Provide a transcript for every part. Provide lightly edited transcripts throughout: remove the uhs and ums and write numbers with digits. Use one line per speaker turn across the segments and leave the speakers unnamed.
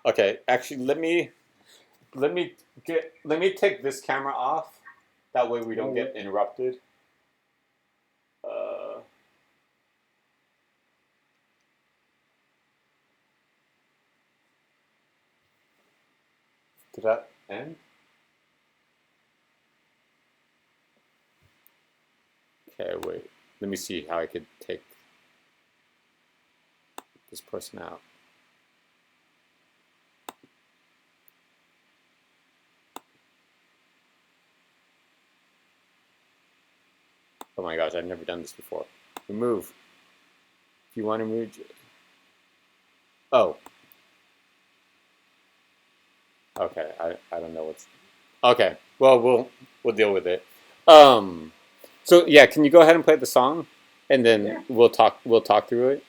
Okay, actually, let me take this camera off. That way we don't get interrupted. Uh, did that end? Okay, wait. Let me see how I could take this person out. Oh my gosh, I've never done this before. Remove. If you want to move. Oh, okay. I don't know what's. Okay. Well, we'll deal with it. Um. So yeah, can you go ahead and play the song, and then we'll talk through it.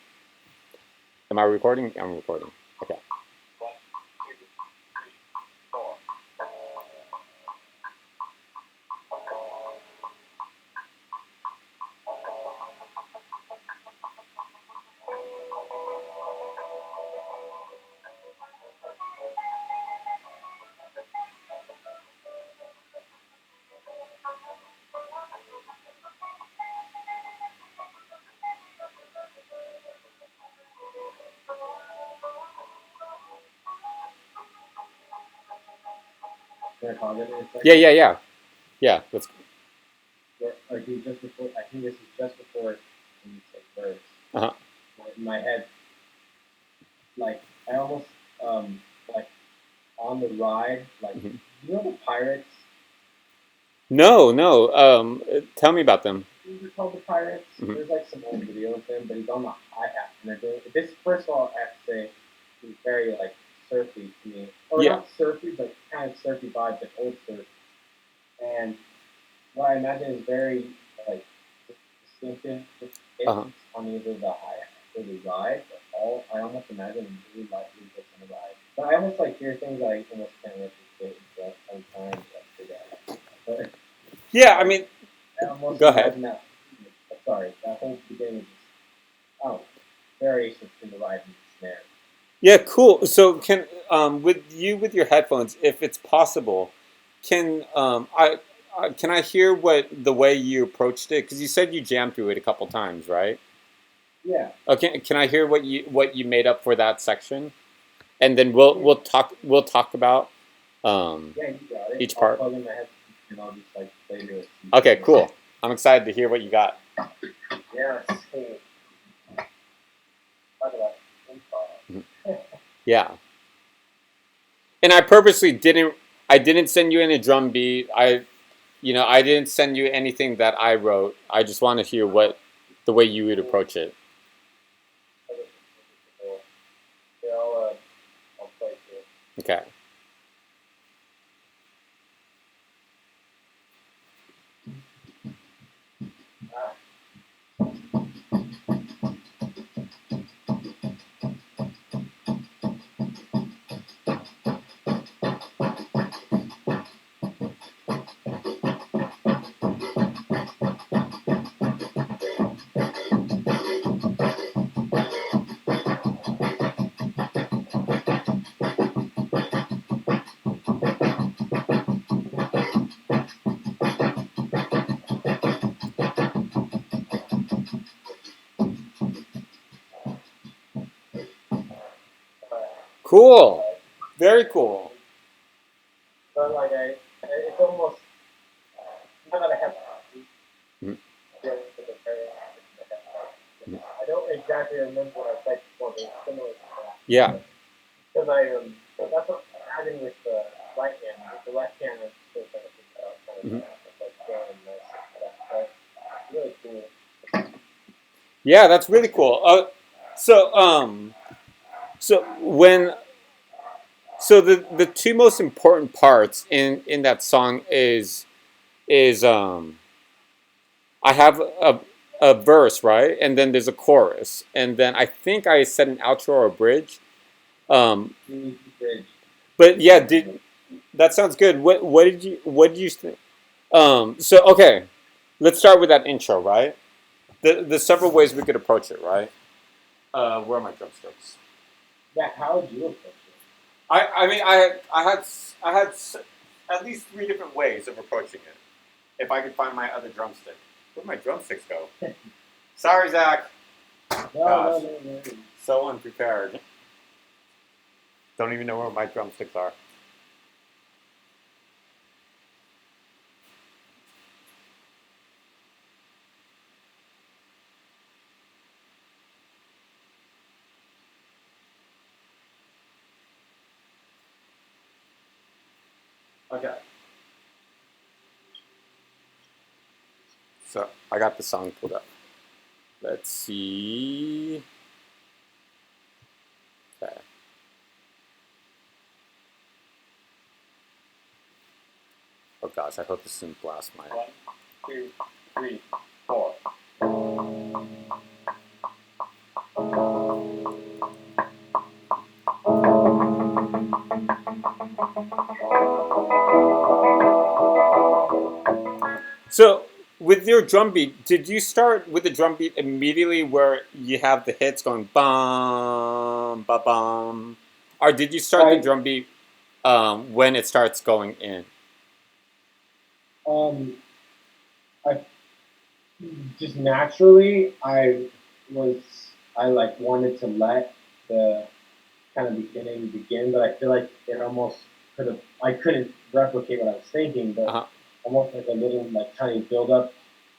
Am I recording? I'm recording. Okay.
Can I pause it in a
Yeah,
second?
yeah, yeah, yeah. Let's.
Like just before, I think this is just before when you say birds.
Uh huh.
In my head, like I almost like on the ride, like
Mm-hmm.
you know the pirates.
No, no. Tell me about them.
These are called the pirates.
Mm-hmm.
There's like some old video of him, but he's on the hi hat, and they're doing this. First of all, I have to say, he's very like surfy to me, or
Yeah.
not surfy, but kind of surfy vibe, but old surf. And what I imagine is very like distinctive
Uh
hits
huh.
on either the hi hat or the ride. But all I almost imagine really lightly hits on the ride. But I almost like hear things I almost can't replicate just sometimes like figure out. But
Yeah. I
like
mean,
I almost
go ahead.
imagine that. Sorry, that whole beginning is just oh variations in the ride and the snare.
Yeah, cool. So can with your headphones, if it's possible, can can I hear what the way you approached it? Because you said you jammed through it a couple times, right?
Yeah,
Okay, can I hear what you made up for that section? And then
yeah,
we'll talk about um,
yeah. You got it.
each
I'll
part.
plug in my headphones and I'll just like play lyrics.
Okay, cool. I'm excited to hear what you got.
Yeah, hey, talk about
Mhm.
improv.
Yeah, and I purposely didn't. I didn't send you any drum beat. I didn't send you anything that I wrote. I just want to hear what the way you would approach it.
Yeah, I'll play too.
Okay. Cool.
Alright.
Very cool.
But like it's almost now that I have
Mhm.
feelings of the very
Mhm.
I don't exactly remember what I played before, but it's similar to
Yeah.
that. Because I so that's what I'm adding with the right hand. With the left hand, it's just like a kind of
Mhm.
like feeling this. That's really cool.
Yeah, that's really cool. So so when so the two most important parts in that song is I have a verse, right, and then there's a chorus, and then I think I said an outro or a bridge. Um,
Bridge.
but yeah, that sounds good. What did you think? So okay, let's start with that intro, right? The several ways we could approach it, right? Where are my drumsticks?
Yeah, how would you approach it?
I mean, I had at least 3 different ways of approaching it. If I could find my other drumstick, where'd my drumsticks go? Sorry, Zach.
No,
Gosh,
no, no, no.
so unprepared. Don't even know where my drumsticks are. Okay. So I got the song pulled up. Let's see. Okay. Oh gosh, I hope this doesn't blast my.
1, 2, 3, 4.
So with your drum beat, did you start with the drum beat immediately where you have the hits going bum ba bum, or did you start the
I
drum beat when it starts going in?
um I just naturally was I like wanted to let the kind of beginning begin, but I feel like it almost could have I couldn't replicate what I was thinking, but
Uh-huh.
almost like a little like tiny build up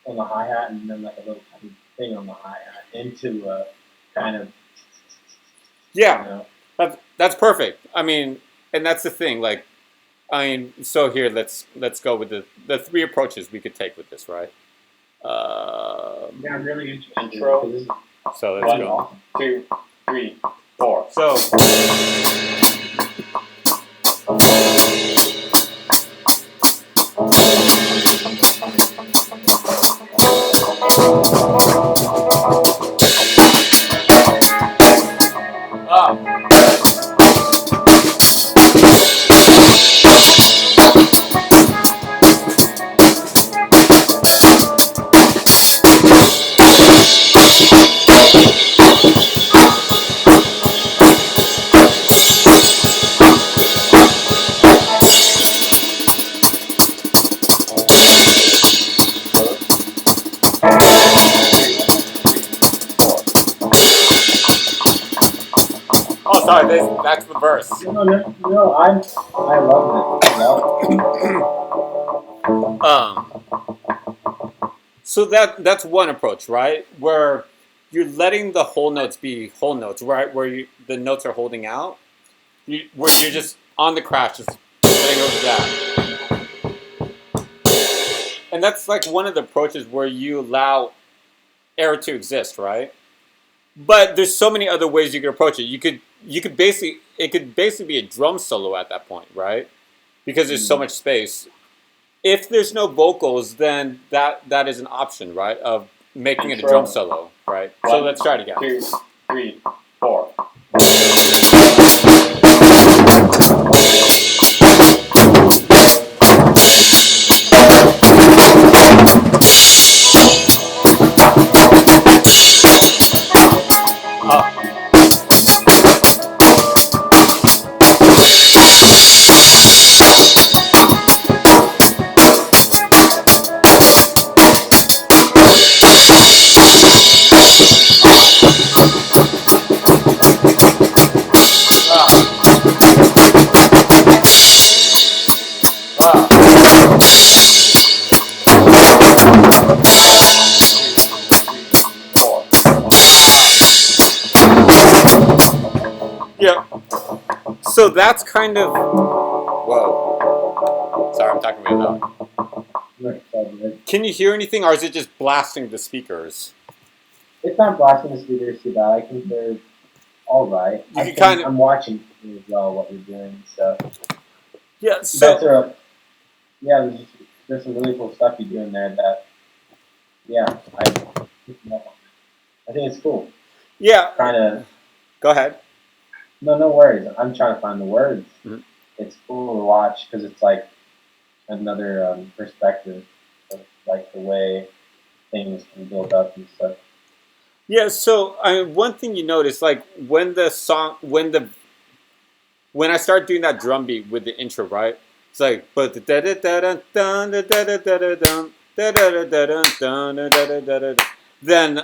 on the hi hat and then like a little tiny thing on the hi hat into a kind of you
Yeah,
know
that's perfect. I mean, and that's the thing. Like, I mean, so here let's go with the 3 approaches we could take with this, right?
yeah I'm really interested
Intro.
because this is
So let's
one
go.
awesome.
2, 3, 4. So. Ah. Oh, sorry. That's the verse.
No, I love it. Love
Um. So that's one approach, right? Where you're letting the whole notes be whole notes, right? Where the notes are holding out. Where you're just on the crash, just letting over that. And that's like one of the approaches where you allow error to exist, right? But there's so many other ways you could approach it. You could basically it could basically be a drum solo at that point, right? Because there's so
it.
much space. If there's no vocals, then that is an option, right? Of making it a drum solo, right? So let's try it again. 2, 3, 4. Uh, yeah. So that's kind of whoa. Sorry, I'm talking really loud.
Right, so good.
Can you hear anything, or is it just blasting the speakers?
It's not blasting the speakers too bad. I think they're all right.
You can kind of
I'm watching you as well what you're doing and stuff.
yeah.
That's
So
a yeah. There's some really cool stuff you do in there. That yeah, I think it's cool.
yeah.
Trying to
Go ahead.
no worries. I'm trying to find the words.
Mhm.
It's cool to watch because it's like another perspective of like the way things can build up and stuff.
Yeah. So one thing you notice, like when I start doing that drum beat with the intro, right? It's like but da da da da da da da da da da da da da da da da da. Then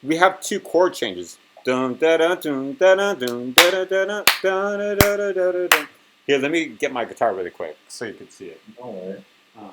we have two chord changes. Dun da da dun da da dun da da da da da da da da da. Here, let me get my guitar really quick so you can see it.
Don't worry.
Um,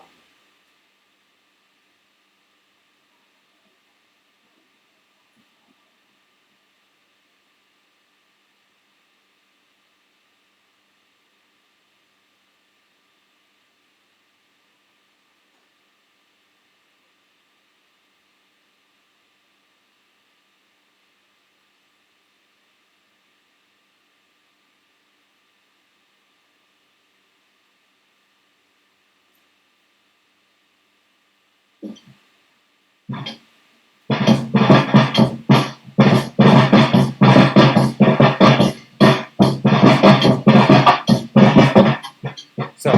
so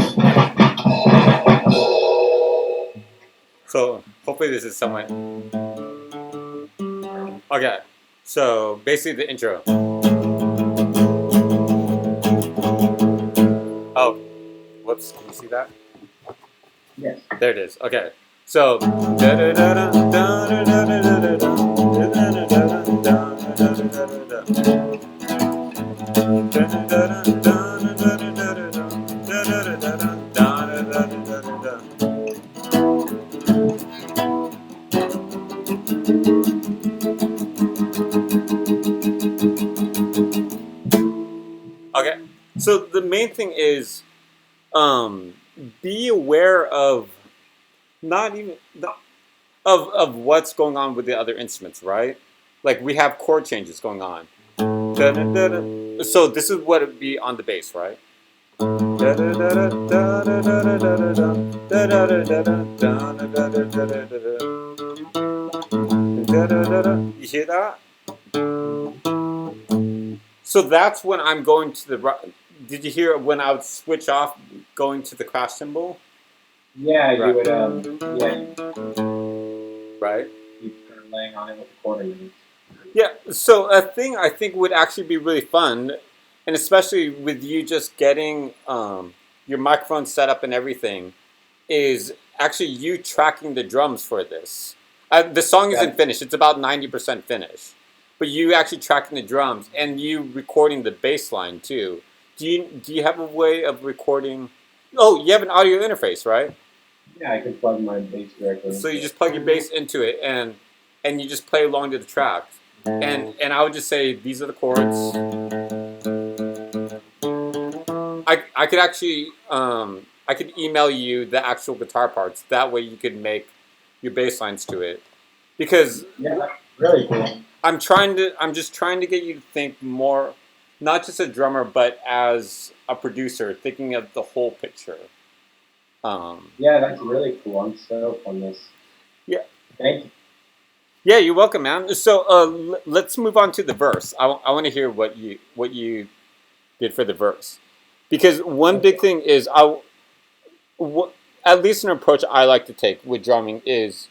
so hopefully this is somewhat okay. So basically the intro. Oh, whoops! Can you see that?
Yes.
There it is. Okay. So okay. So the main thing is um be aware of not even the, of what's going on with the other instruments, right? Like we have chord changes going on. So this is what it would be on the bass, right? You hear that? So that's when I'm going to the. Did you hear when I would switch off going to the crash cymbal?
Yeah, you
Right.
would. Yeah,
Right.
you kind of laying on it with the quarter minutes.
Yeah. So a thing I think would actually be really fun, and especially with you just getting your microphone set up and everything, is actually you tracking the drums for this. The song isn't
That,
finished; it's about 90% finished. But you actually tracking the drums and you recording the bass line too. Do you have a way of recording? Oh, you have an audio interface, right?
yeah, I could plug my bass directly
So you
into it.
just plug your bass into it and you just play along to the track. And I would just say these are the chords. I could actually I could email you the actual guitar parts. That way you could make your bass lines to it. Because
Yeah, that's really cool.
I'm just trying to get you to think more, not just a drummer, but as a producer, thinking of the whole picture. Um,
Yeah, that's really cool. I'm stoked on this.
yeah,
Thank you.
yeah, you're welcome, man. So let's move on to the verse. I want to hear what you did for the verse, because one big
Okay.
thing is wh- at least an approach I like to take with drumming is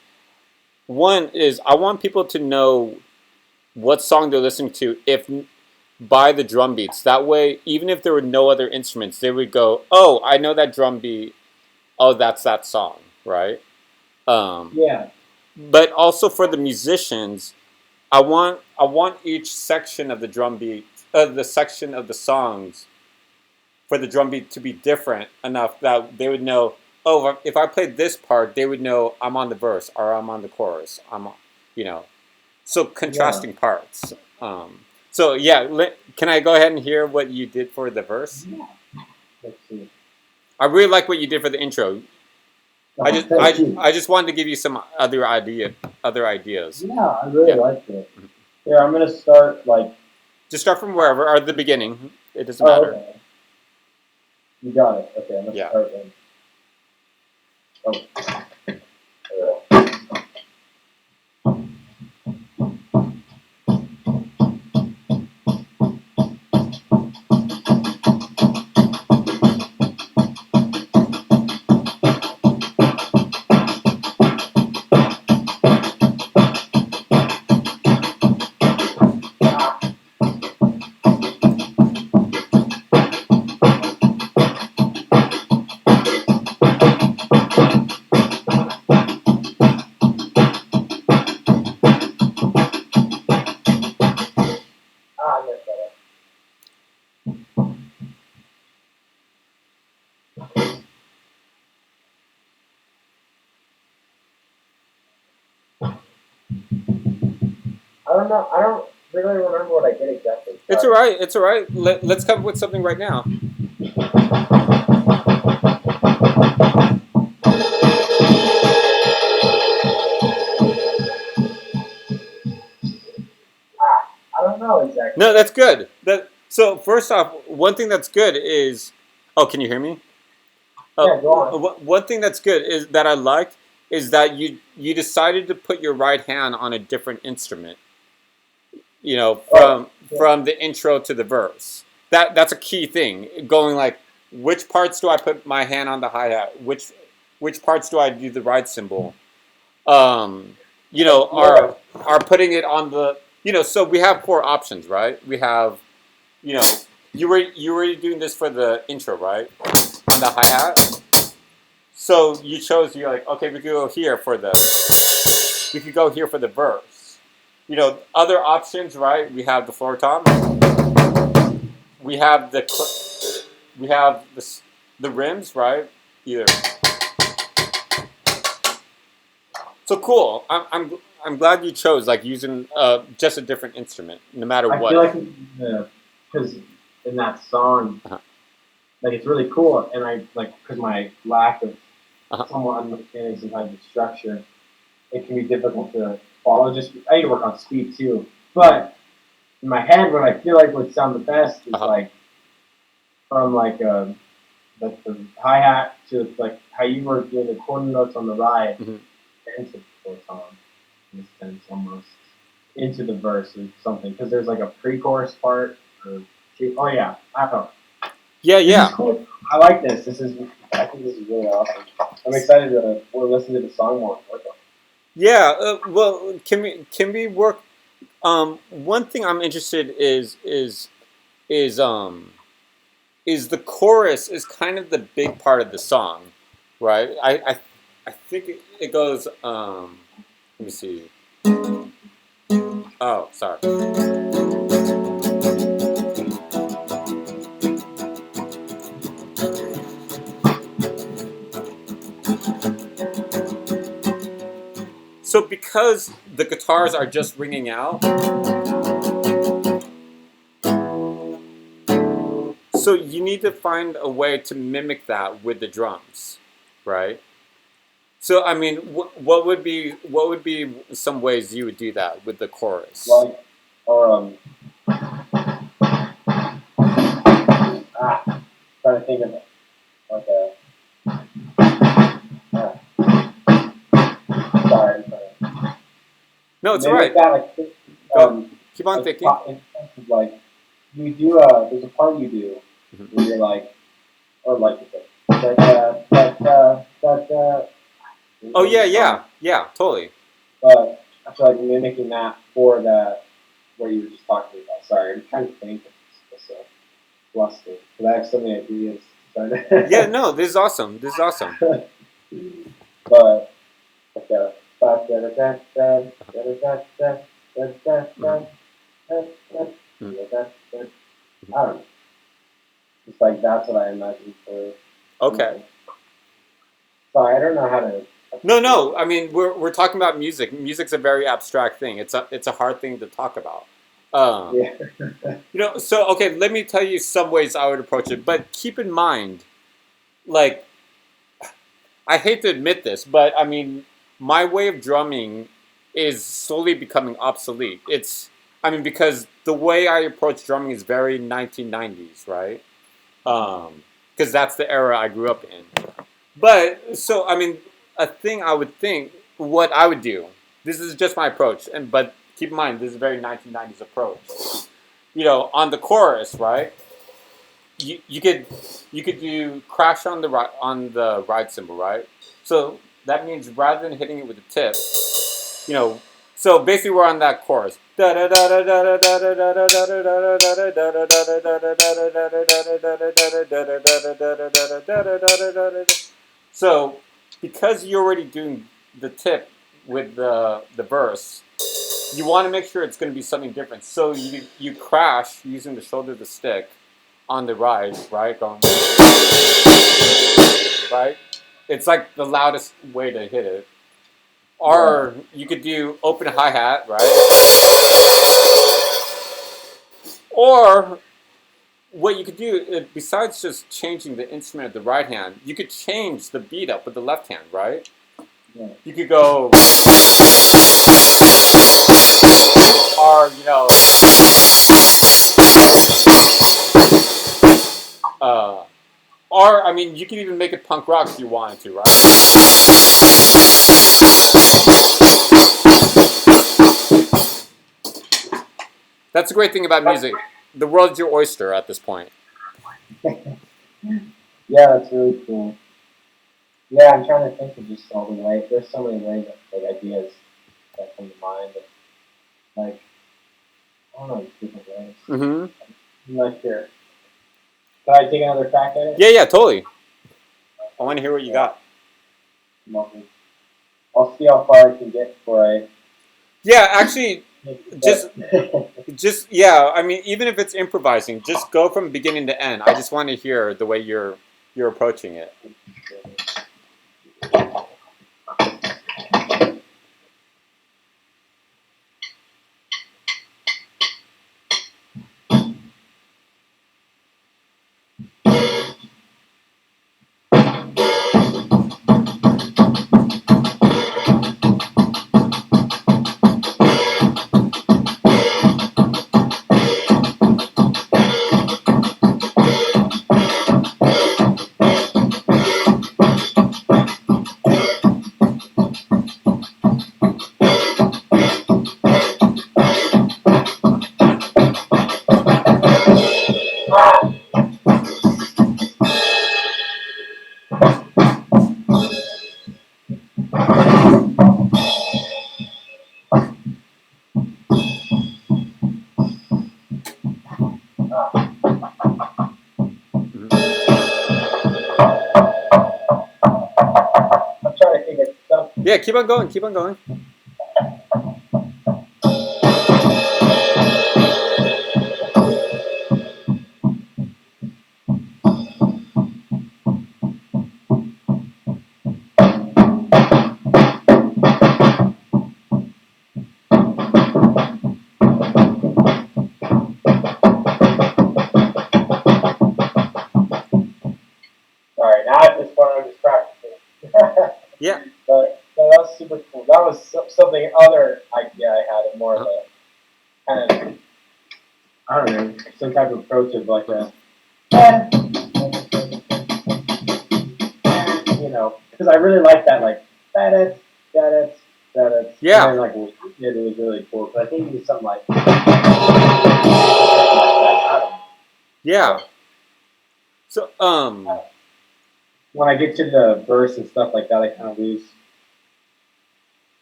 one is I want people to know what song they're listening to if by the drum beats. That way, even if there were no other instruments, they would go, "Oh, I know that drum beat. Oh, that's that song, right?" Um,
Yeah,
but also for the musicians, I want each section of the drum beat, the section of the songs for the drum beat to be different enough that they would know. Oh, if I played this part, they would know I'm on the verse or I'm on the chorus. You know, so
yeah.
contrasting parts. So yeah, can I go ahead and hear what you did for the verse?
Let's see.
I really like what you did for the intro. I
Oh,
just
thank you.
I just wanted to give you some other ideas.
Yeah, I really
Yeah,
liked it. Here, I'm gonna start like.
just start from wherever or the beginning. It doesn't
Oh,
matter.
okay. You got it. Okay, I'm gonna
Yeah.
start then. Oh. I don't know. I don't really remember what I did exactly.
It's all
Sorry.
right. It's all right. Let's come up with something right now.
I don't know exactly.
No, that's good. So first off, one thing that's good is, oh, can you hear me?
Yeah, go on.
One thing that's good is that I like is that you decided to put your right hand on a different instrument. You know,
Oh, yeah.
from the intro to the verse. That's a key thing. Going like, which parts do I put my hand on the hi hat? Which parts do I do the ride cymbal? You know,
Yeah.
are putting it on the, you know. So we have four options, right? We have, you know, you were doing this for the intro, right? On the hi hat. So you chose. You're like, okay, we could go here for the verse. You know, other options, right? We have the floor tom. We have we have the rims, right? Either. So cool. I'm glad you chose like using just a different instrument, no matter
I feel
what.
like because in that song,
Uh-huh.
like it's really cool, and I like because my lack of
Uh-huh.
somewhat understanding sometimes of structure, it can be difficult to follow. Just I need to work on speed too, but in my head, what I feel like would sound the best is
Uh-huh.
like from like the hi hat to like how you were doing the quarter notes on the ride
Mm-hmm.
into the fourth song, in a sense almost into the verse or something because there's like a pre-chorus part or oh yeah, I don't know.
Yeah,
This is
yeah,
cool. I like this. I think this is really awesome. I'm excited to we'll listen to the song more.
yeah. Well, can we work? One thing I'm interested is is the chorus is kind of the big part of the song, right? I think it goes. Let me see. Oh, sorry. So because the guitars are just ringing out, so you need to find a way to mimic that with the drums, right? So I mean, what would be some ways you would do that with the chorus?
Like or trying to think of it like a sorry.
No, it's all
Mimic
right.
that like
Go, keep on
like
thinking.
in sense of like you do there's a part you do
Mhm.
where you're like or like you say that
Oh yeah, yeah, yeah, totally.
but I feel like mimicking that for the what you were just talking about. Sorry, I'm trying to think of this flustered because I have so many ideas.
Yeah, no, this is awesome. This is awesome.
But like a I
Mhm, mhm, mhm.
don't know. It's like that's what I imagine for
Okay.
my. Sorry, I don't know how to
No,
articulate
no. I mean, we're talking about music. Music's a very abstract thing. It's a hard thing to talk about. Um,
it.
you know. So okay, let me tell you some ways I would approach it. But keep in mind, like I hate to admit this, but I mean, my way of drumming is slowly becoming obsolete. I mean, because the way I approach drumming is very 1990s, right? Because that's the era I grew up in. But so I mean, a thing I would think what I would do. This is just my approach, and but keep in mind this is a very 1990s approach. You know, on the chorus, right? You could do crash on the ride cymbal, right? So that means rather than hitting it with the tip, you know. So basically, we're on that chorus. So because you're already doing the tip with the verse, you want to make sure it's going to be something different. So you crash using the shoulder of the stick on the rise, right? Going right. It's like the loudest way to hit it. Or you could do open hi hat, right? Or what you could do, besides just changing the instrument of the right hand, you could change the beat up with the left hand, right?
Yeah.
You could go, or uh, or I mean, you could even make it punk rock if you wanted to, right? That's the great thing about music. The world's your oyster at this point.
Yeah, that's really cool. Yeah, I'm trying to think of just all the ways. There's so many ways, like ideas that come to mind. Like, I don't know, different ways.
Mm-hmm.
I'm not sure. Can I take another crack at it?
Yeah, totally. I want to hear what you got.
I'll see how far I can get before I.
Yeah, actually, just yeah. I mean, even if it's improvising, just go from beginning to end. I just want to hear the way you're approaching it.
I'm trying to think of stuff.
Yeah, keep on going. Keep on going.
Sorry, now at this point I'm just practicing.
Yeah.
But that was super cool. That was something other idea I had, and more of a kind of, I don't know, some type of approach of like a, because I really like that, like that it,
Yeah.
and then like it was really cool. But I think it was something like that.
Yeah. So
when I get to the verse and stuff like that, I kind of lose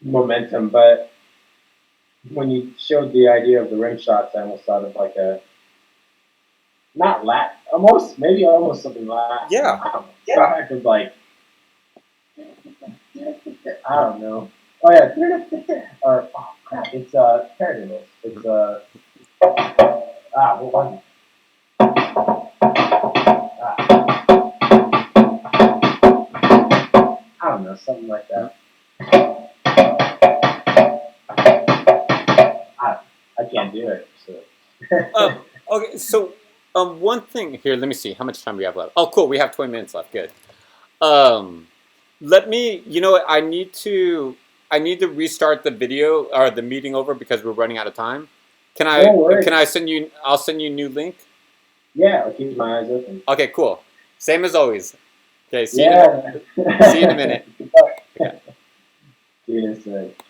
momentum. But when you showed the idea of the rim shots, I almost thought of like a not Latin, almost maybe almost something Latin.
Yeah.
Some type of like I don't know. Oh yeah, or oh crap, it's paradiddles. It's what was it? I don't know, something like that. I can't do it. So.
Okay, so one thing here. Let me see how much time we have left. Oh, cool. We have 20 minutes left. Good. Let me. You know what? I need to restart the video or the meeting over because we're running out of time. Can I?
No worries.
Can I send you? I'll send you a new link.
Yeah, I'll keep my eyes open.
Okay, cool. Same as always. Okay, see
Yeah.
you in a minute.
See you in a minute.